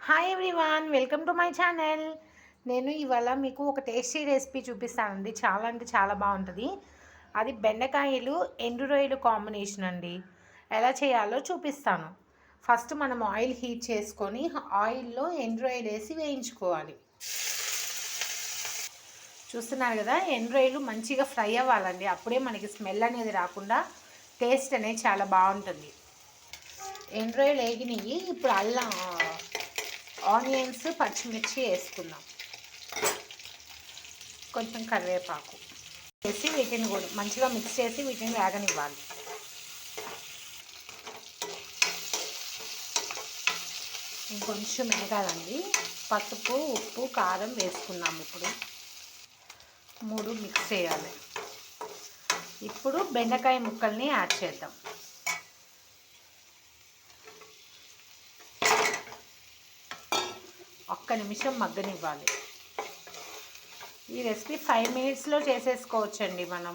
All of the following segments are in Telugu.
Hi everyone, welcome to my channel. నేను ఇవాళ మీకు ఒక టేస్టీ రెసిపీ చూపిస్తానండి. చాలా అంటే చాలా బాగుంటుంది. అది బెండకాయలు ఎండు రొయ్యలు కాంబినేషన్ అండి. ఎలా చేయాలో చూపిస్తాను. ఫస్ట్ మనం ఆయిల్ హీట్ చేసుకొని ఆయిల్లో ఎండు రొయ్యలు వేసి వేయించుకోవాలి. చూస్తున్నారు కదా, ఎండు రొయ్యలు మంచిగా ఫ్రై అవ్వాలండి. అప్పుడే మనకి స్మెల్ అనేది రాకుండా టేస్ట్ అనేది చాలా బాగుంటుంది. ఎండు రొయ్యలు వేగినవి. ఇప్పుడు అల్లం, ఆనియన్స్, పచ్చిమిర్చి వేసుకుందాం. కొంచెం కరివేపాకు వేసి వీటిని కూడా మంచిగా మిక్స్ చేసి వీటిని వేగనివ్వాలి. ఇంకొంచెం వేగాలండి. పసుపు, ఉప్పు, కారం వేసుకున్నాము. ఇప్పుడు 3 మిక్స్ చేయాలి. ఇప్పుడు బెండకాయ ముక్కల్ని యాడ్ చేద్దాం. ఒక్క నిమిషం మగ్గనివ్వాలి. ఈ రెసిపీ 5 మినిట్స్లో చేసేసుకోవచ్చండి. మనం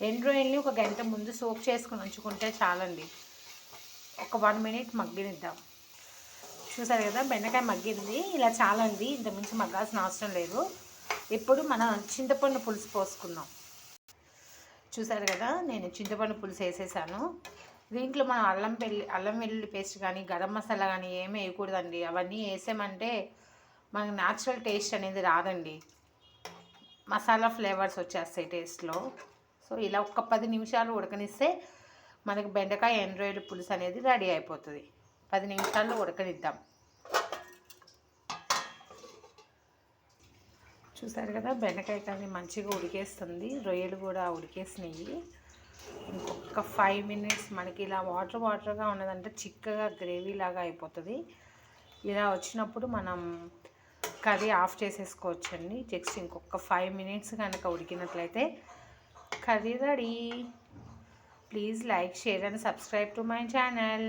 ఎండు రొయ్యల్ని ఒక గంట ముందు సోక్ చేసుకుని ఉంచుకుంటే చాలండి. ఒక 1 మినిట్ మగ్గనిద్దాం. చూసారు కదా, బెండకాయ మగ్గింది. ఇలా చాలండి, ఇంతకుమించి మగ్గాల్సిన అవసరం లేదు. ఇప్పుడు మనం చింతపండు పులుసు పోసుకుందాం. చూసారు కదా, నేను చింతపండు పులుసు వేసేసాను. దీంట్లో మనం అల్లం వెల్లుల్లి పేస్ట్ కానీ గరం మసాలా కానీ ఏమీ వేయకూడదండి. అవన్నీ వేసామంటే మనకు న్యాచురల్ టేస్ట్ అనేది రాదండి. మసాలా ఫ్లేవర్స్ వచ్చేస్తాయి టేస్ట్లో. సో ఇలా ఒక్క 10 నిమిషాలు ఉడకనిస్తే మనకి బెండకాయ ఎండు రొయ్యల పులుసు అనేది రెడీ అయిపోతుంది. 10 నిమిషాల్లో ఉడకనిద్దాం. చూసారు కదా, బెండకాయ కానీ మంచిగా ఉడికేస్తుంది. రొయ్యలు కూడా ఉడికేసినాయి. ఇంకొక 5 మినిట్స్ మనకి ఇలా వాటర్గా ఉన్నదంటే చిక్కగా గ్రేవీ లాగా అయిపోతుంది. ఇలా వచ్చినప్పుడు మనం కర్రీ ఆఫ్ చేసేసుకోవచ్చండి. జస్ట్ ఇంకొక 5 మినిట్స్ కనుక ఉడికినట్లయితే curry ready. Please like, share and subscribe to my channel.